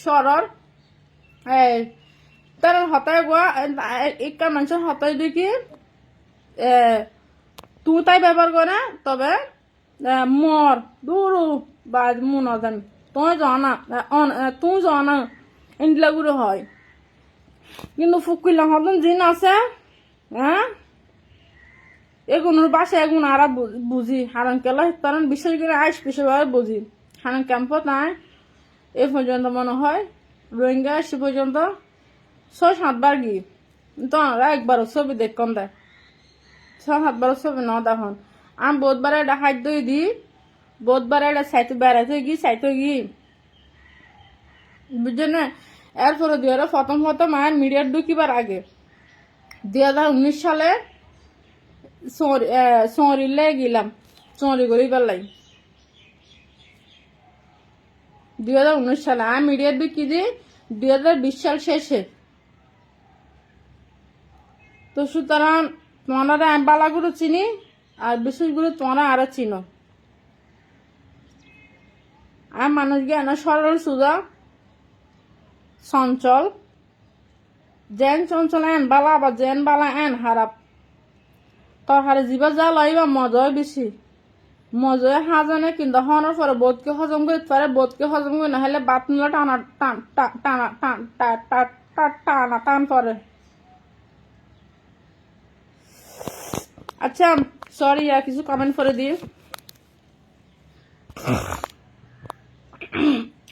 সরর এই তার হতায় গোয়া একটা মানুষের হতায় দেখি তুই তাই ব্যবহার করে তবে মর দুরু বা মন জান তুই জানা তুই জানা ইন্ডিয়াগুলো হয়। কিন্তু ফুকুল্লা হতন জিন আছে হ্যাঁ এগুলোর বাসায় এগুন আর বুঝি হারান কেলা কারণ বিশেষ করে আইস বিশেষভাবে বুঝি হারান ক্যাম্পত নাই এ পর্যন্ত মনে হয় রোহিঙ্গা সে পর্যন্ত 6-7 বার গিয়ে তো আমরা একবারও ছবি দেখতাম দেয় 6-7 বার ছবি ন দেখুন আমি বহুতবার এটা হাত দই দিই বহুতবার এটা সাইতে বেড়াতে গিয়ে সাইতে গিয়ে বুঝছেন না। এরপরে 2000 মায়ের মিডিয়ার ঢুকিবার আগে 2019 সালে চরিলে গেলাম চরি করি পেলাই 2019 সালে আমি মিডিয়ার ঢুকি দিই 2020 সাল শেষে। তো সুতরাং তোমারা আমি বালাগুলো চিনি আর বিশেষগুলো তোমরা আরো চিনো। আর মানুষ জ্ঞান সরল সুজা চঞ্চল জেন চঞ্চল এন বালা বা জেন বালা এন হারাপ তরকারি জিবা যা লইবা মজাই বেশি মজায় হাজনে কিন্তু হওয়ার পরে বোধকে হজম করতে পারে বোধকে হজম করে না হলে বাত নিলে টানা টান টানা টান টানা টান পরে। আচ্ছা সরি আর কিছু কমেন্ট করে দিই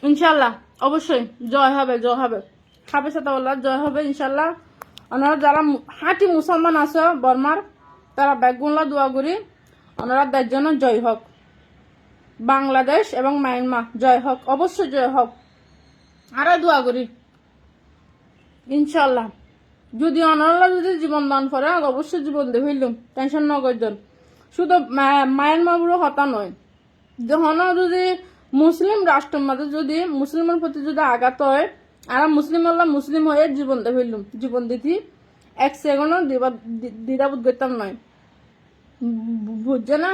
ইনশাল্লাহ অবশ্যই জয় হবে জয় হবে খাবে সাথে জয় হবে ইনশাল্লাহ। ওনারা যারা হাঁটি মুসলমান আছে বর্মার তারা ব্যাগুনলা দোয়া করি ওনারা দেশ জন্য জয় হোক, বাংলাদেশ এবং মায়ানমার জয় হোক, অবশ্যই জয় হোক। আরো দোয়া করি ইনশাল্লাহ যদি অনারা যদি জীবন দান করে অবশ্যই জীবন দিয়ে হইলাম টেনশন না করতেন। শুধু মায়ানমার পুরো হতা নয় যখন যদি মুসলিম রাষ্ট্রের মাঝে যদি মুসলিমের প্রতি যদি আঘাত হয় আর মুসলিম আল্লাহ মুসলিম হয়ে জীবন দিয়ে হইলাম জীবন দিতি 1 সেকেন্ডও দ্বিধাবোধ করতাম নয় বুঝছে না।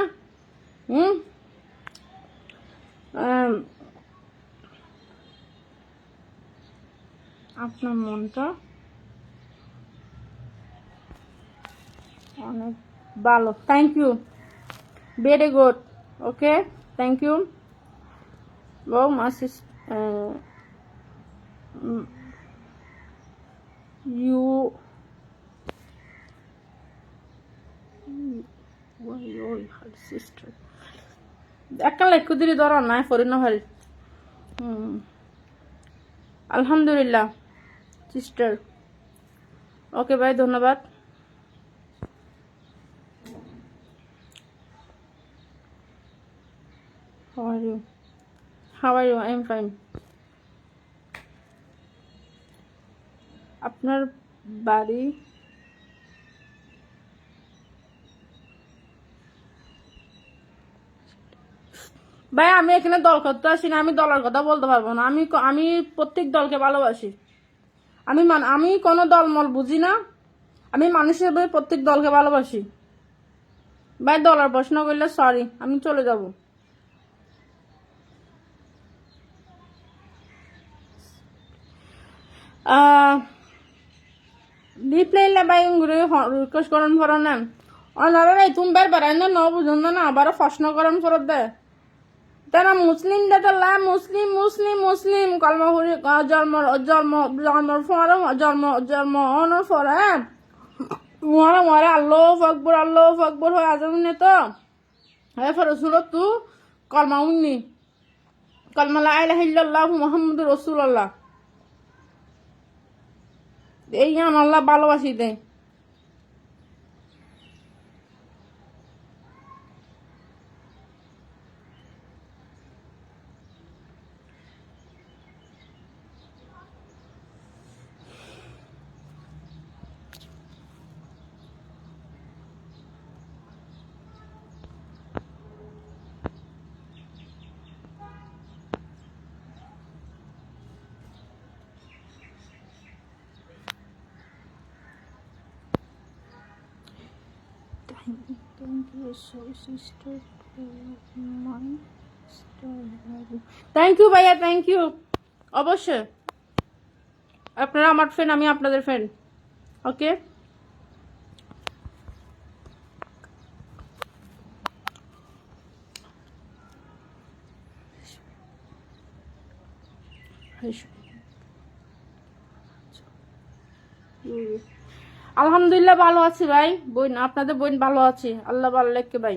আপনার মনটা অনেক ভালো, thank you, very good, okay, thank you বউ মাসিস you why your sister একটা লেখু দিলি ধর নাই ফরি না ভাই। আলহামদুলিল্লাহ সিস্টার। ওকে ভাই, ধন্যবাদ। How are you? How are you? I am fine. আপনার বাড়ি ভাই, আমি এখানে দল করতে আসি না, আমি দলের কথা বলতে পারবো না। আমি প্রত্যেক দলকে ভালোবাসি। আমি কোনো দলমল বুঝি না। আমি মানুষ হিসেবে প্রত্যেক দলকে ভালোবাসি। ভাই দলের প্রশ্ন করলে সরি, আমি চলে যাব। রিপ্লাই ভাই রিকোয়েস্ট করেন ফর না ওনারা ভাই তুমি বের বেড়াই না বুঝুন না আবারও প্রশ্ন করেন ফরত দে তারা মুসলিম দেতাল্লা মুসলিম মুসলিম মুসলিম কলমাহুরি জন্ম জন্ম জন্মর পরে জন্ম অনর পরে মরে আল্লাহ আকবর হয়ে আজম নে তো এরপর সুরত তু কলমা উন্নি কলমা লা ইলাহা ইল্লাল্লাহ মুহাম্মাদুর রাসূলুল্লাহ। এই আল্লাহ ভালোবাসি দেয়। Thank you so sister my thank you ভাইয়া, থ্যাংক ইউ। অবশ্যই আপনারা আমার ফ্রেন্ড, আমি আপনাদের ফ্রেন্ড। ওকে আলহামদুলিল্লাহ ভালো আছি ভাই। বোন আপনাদের বোন ভালো আছি, আল্লাহ ভালো লেখকে ভাই।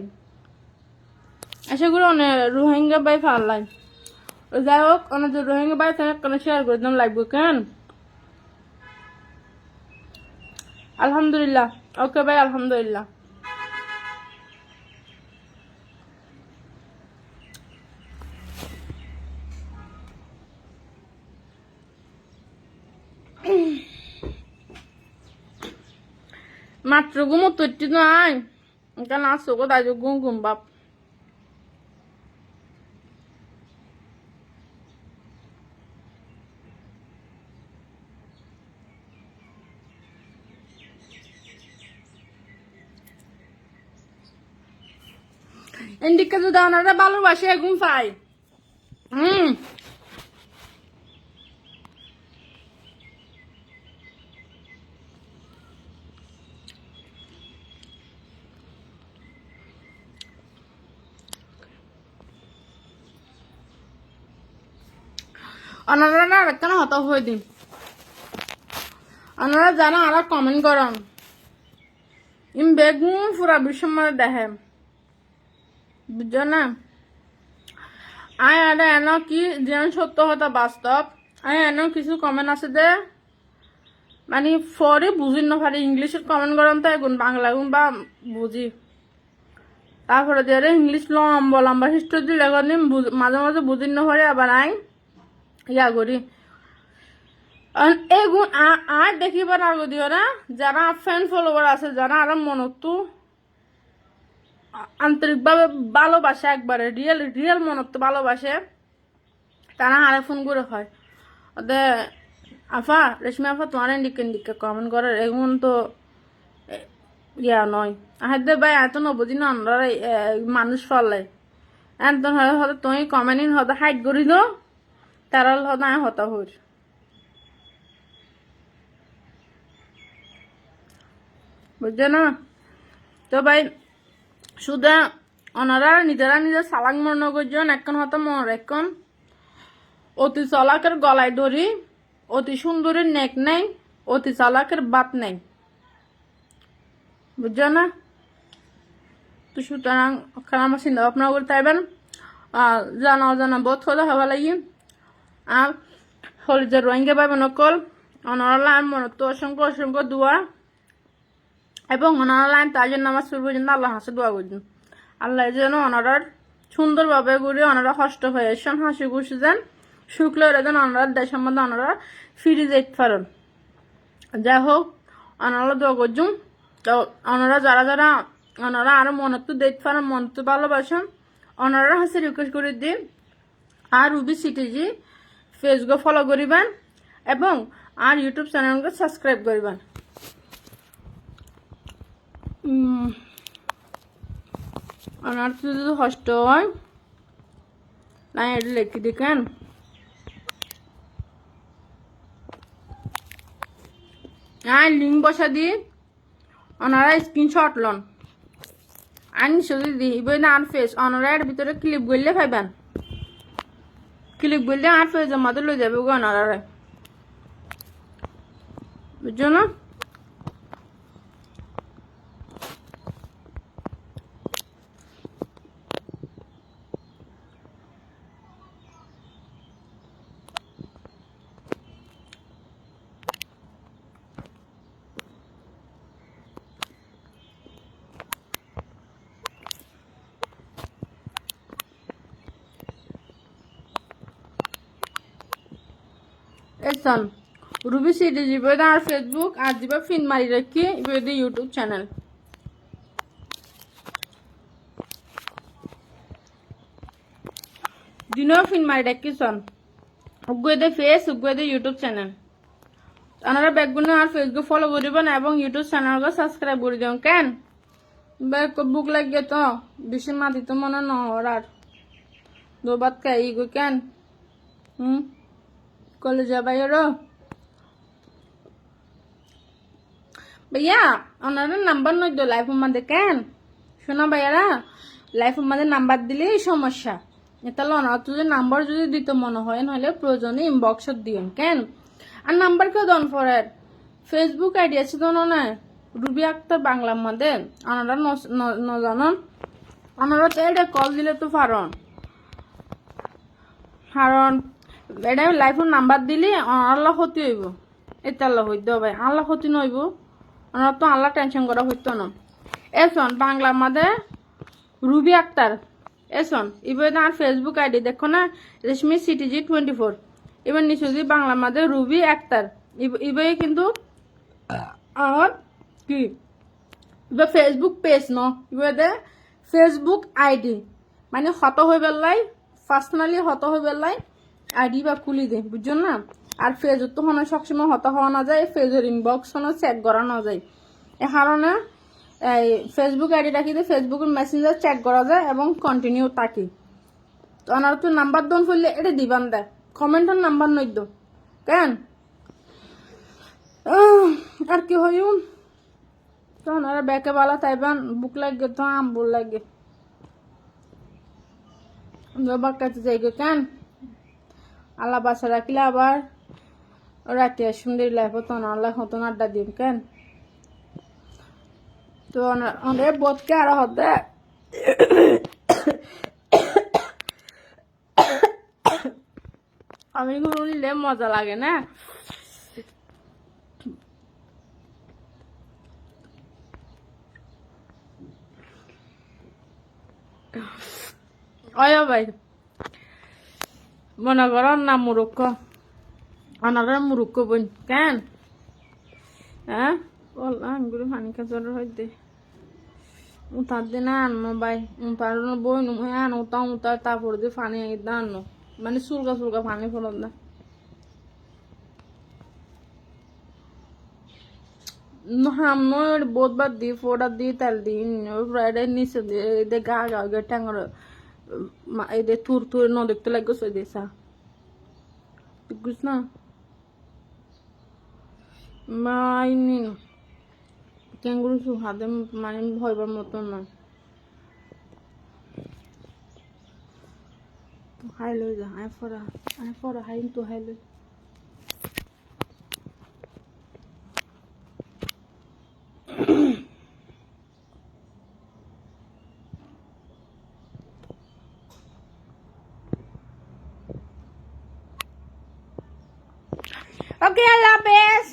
আশা করি অনেক রোহিঙ্গা ভাই ফাল্লাই যাই হোক অনেক রোহিঙ্গা ভাই কেন শেয়ার করে দিলাম লাইভ কেন। আলহামদুলিল্লাহ ওকে ভাই, আলহামদুলিল্লাহ। মাত্র ঘুমো তৈরি নাই কেন আসো গো দাজু ঘুম ঘুম বাপ। ইন্ডিকা যদি ওনারা ভালোবাসে ঘুম পাই। ওনারা না কেন হত হয়ে দিন ওনারা জানা আর কমেন্ট করেন ইম বেগুন পুরা বিশ্বের মধ্যে দেখে বুঝছো না। আয় আরে এন কি যেন সত্য হতা বাস্তব আয় এন কিছু কমেন্ট আছে দে মানে ফরে বুঝি না পারি ইংলিশের কমেন্ট করেন তো এগুন বাংলা গুণ বা বুঝি তারপরে দিয়ে ইংলিশ লম্বা লম্বা হিস্ট্রি দিলে মাঝে মাঝে বুঝি না পারি আবার আই ইয়া করি এগুন আর দেখিবার আগে দিও না যারা ফ্যান ফলোয়ার আছে যারা আর মনত্ব আন্তরিকভাবে ভালোবাসে একবারে রিয়েল রিয়েল মনত্ব ভালোবাসে তারা আরে ফোন করে হয় ওদের আফা রেশমি আফা তোমার ইন্ডিকে কমেন্ট করে এগুন তো ইয়া নয় আহাদে ভাই এত নবুঝি না আমরা মানুষ ফলে এত হয়তো তুমি কমেন্ট হয়তো হাইট করি দো তারা হয়তো আমি হতা হই বুঝছো না। তো ভাই শুধু ওনারা নিজেরা নিজের সালাক মনে করছেন এখন হয়তো মনে এখন অতি চলাকের গলায় দড়ি অতি সুন্দরীর নেক নেই অতি চালাকের বাত নেই বুঝছো না। তো সুতরাং আমার চিন্তা ভাবনা করতে পারবেন জানা অজানা বোধ কথা হওয়া লাগি আর হলিদের রোহিঙ্গা ভাই নকল অনারালাম মনত অসংখ্য অসংখ্য দোয়া এবং অনারালাম তার জন্য আমার শুরু পর্যন্ত আল্লাহ হাসে দোয়া করছেন আল্লাহ যেন অনারার সুন্দরভাবে ঘুরে ওনারা কষ্ট হয়ে এসেন হাসি খুশি যান শুক্ল যেন ওনারা দেশের মধ্যে ওনারা ফিরে যেতে পারেন যাই হোক ওনারা দোয়া করছুন তো ওনারা যারা যারা ওনারা আরো মনে তো দেখতে পারেন মন তো ভালোবাসেন ওনারা হাসি রিকোয়েস্ট করে দিন আর রুবি সিটিজি ফেসবুক ফলো করিবেন এবং আর ইউটিউব চ্যানেলকে সাবস্ক্রাইব করিবেন ওনার তো যদি কষ্ট হয় না এটা লিখে দেখেন আর লিঙ্ক বসা দিয়ে ওনারা স্ক্রিনশট লন আনি যদি দিই না আর ফেস ওনারা এর ভিতরে ক্লিপ করলে পাইবেন ক্লিপ করলে আর ফেসের মধ্যে লই যাবে গো ওনারা বুঝছো না এসন রুবি সিটি যাবে আর ফেসবুক আর যাবে ফিন মারি রাখি এবারে ইউটিউব চ্যানেল দিনও ফিন মারি রাখি সন উগদে ফেস উগদে ইউটিউব চ্যানেল আপনারা ব্যাকগুলো আর ফেসবুক ফলো করিবেন এবং ইউটিউব চ্যানেলকে সাবস্ক্রাইব করে দিন কেন ব্যাক বুক লাগে তো বেশি মাটি তো মনে ন আর দোবাত খাই গো কেন কলেজে বাইরো भैया ওনারা নাম্বার নই দো লাইফ মধ্যে কেন শোনা ভাইয়ারা লাইফ মধ্যে নাম্বার দিলে সমস্যা তাহলে ওনারা তো যদি নাম্বার যদি দিতে মনে হয় নাহলে প্রয়োজনে ইনবক্স দিন কেন আর নাম্বার কেউ দন ফরের ফেসবুক আইডি আছে তো না রুবি আক্তার বাংলার মধ্যে ওনারা ন জানান ওনারা তো এটা কল দিলে তো পারন কারণ এটা লাইফের নাম্বার দিলে আল্লাহ ক্ষতি হইব এটা আল্লাহ হইতে হবে আল্লাহ ক্ষতি নইব ওনারা তো আল্লাহ টেনশন করা হইতো না এসন বাংলার মধ্যে রুবি আক্তার এসন এবার আর ফেসবুক আইডি দেখো না রেশমি সিটিজি 24 এবার নিশ্চয় যদি বাংলার মধ্যে রুবি আক্তার এবার কিন্তু আর কি এবার ফেসবুক পেজ ন এবার ফেসবুক আইডি মানে হত হয়ে বেলাই পার্সোনালি হত হয়ে বেলাই আইডি বা খুলি দে বুঝছো না আর ফেজত তো হনে সবসময় হত হওয়া না যায় ফেজের ইনবক্স হনে চেক করা না যায় এ কারণে এই ফেসবুক আইডি রাখি দিয়ে ফেসবুকের মেসেঞ্জার চেক করা যায় এবং কন্টিনিউ থাকি তো ওনার তো নাম্বার দন ফেললে এটা দিবান দেয় কমেন্টের নাম্বার নই দো কেন আর কি হইও তো ওনারা ব্যাকে বালা তাইবান বুক লাগে তো আম্বুল লাগে বাবার কাছে যাই গো কেন আল্লাহ বাসা রাখলে আবার রাতে সুন্দর লাইফ তো আল্লাহ হতো আড্ডা দিন কেন তো অনেক বোধকে আরো হতে আমি গুলো নিলে মজা লাগে না অয় ভাই মনে কর না মুরুক্ষ অনারা মুরুক্ষ বোন কেন হ্যাঁ আঙ্গুরি পানি কাজর হইতে উঠার দিন আনো ভাই উঠার বই নুহে আনো উঠার তারপর দিয়ে পানি আনো মানে চুলকা চুলকা পানি ফলত না হামর বহুতবার দি ফোড়া দি তেল দি ফ্রাইডে নিচে দিয়ে গা গা গে ট্যাঙ্গর এদের তুর তুর ন দেখতে লাগছে দেশা বুঝ না মাইনি ক্যাঙ্গুরু সু হাতে মানে ভয়বার মতো না হাই লই যা আই ফরা হাই তো হাই লই ওকে, আল্লাহ হাফেজ,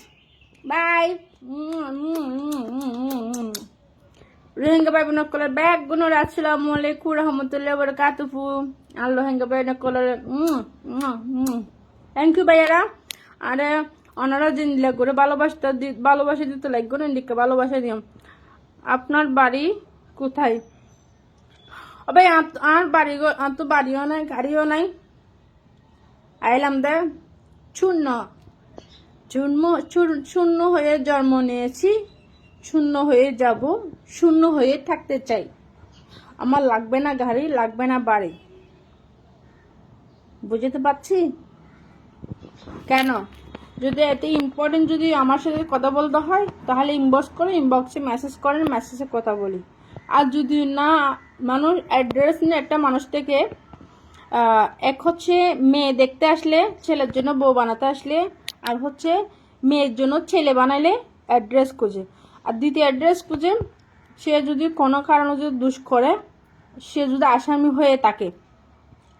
বাই। রোহিঙ্গা ভাই বোনের কলার ব্যাগ গুনো আসসালামু আলাইকুম রহমতুল্লাহ বারাকাতুহু। আর রোহিঙ্গা ভাই বোনের কলার থ্যাংক ইউ ভাইয়ারা। আরে ওনারা জিনিস করে ভালোবাসা দিতে লাগবে না, ইন্ডিকে ভালোবাসা দিও। আপনার বাড়ি কোথায়? ভাই আর বাড়ি আর তো বাড়িও নাই, গাড়িও নাই। আইলাম দে শূন্য শূন্য হয়ে জন্ম নিয়েছি, শূন্য হয়ে যাব, শূন্য হয়ে থাকতে চাই। আমার লাগবে না গাড়ি, লাগবে না বাড়ি। বুঝতে পারছি কেন? যদি এত ইম্পর্টেন্ট, যদি আমার সাথে কথা বলতে হয় তাহলে ইনবক্স করে, ইনবক্সে মেসেজ করেন, মেসেজে কথা বলি। আর যদি না, মানুষ অ্যাড্রেস নিয়ে একটা মানুষ থেকে এক হচ্ছে মেয়ে দেখতে আসলে, ছেলের জন্য বউ বানাতে আসলে, আর হচ্ছে মেয়ের জন্য ছেলে বানাইলে অ্যাড্রেস খুঁজে। আর দ্বিতীয় অ্যাড্রেস খুঁজে, সে যদি কোনো কারণে যদি দুষ করে, সে যদি আসামি হয়ে থাকে,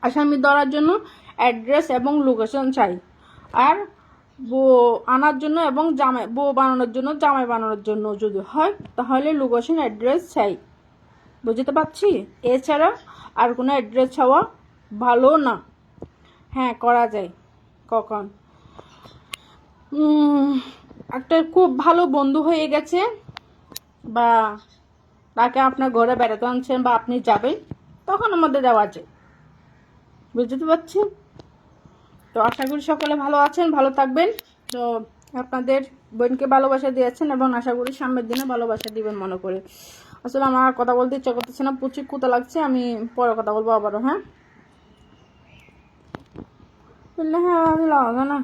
আসামি ধরার জন্য অ্যাড্রেস এবং লোকেশন চাই। আর বউ আনার জন্য এবং জামাই, বউ বানানোর জন্য, জামাই বানানোর জন্য যদি হয় তাহলে লোকেশন অ্যাড্রেস চাই। বুঝতে পারছি? এছাড়া আর কোনো অ্যাড্রেস চাওয়া ভালো না। হ্যাঁ, করা যায় কখন। একটা খুব ভালো বন্ধু হয়ে গেছে, বা তাকে আপনার ঘরে বেড়াতে আনছেন, বা আপনি যাবেন, তখন আমাদের দেওয়া যায়। বুঝতে পারছি? তো আশা করি সকলে ভালো আছেন, ভালো থাকবেন। তো আপনাদের বোনকে ভালোবাসা দিয়েছেন এবং আশা করি সামনের দিনে ভালোবাসা দিবেন মনে করে। আসলে আমার কথা বলতে ইচ্ছা করতেছে না, প্রচুর কুতা লাগছে। আমি পরে কথা বলবো আবারও। হ্যাঁ, না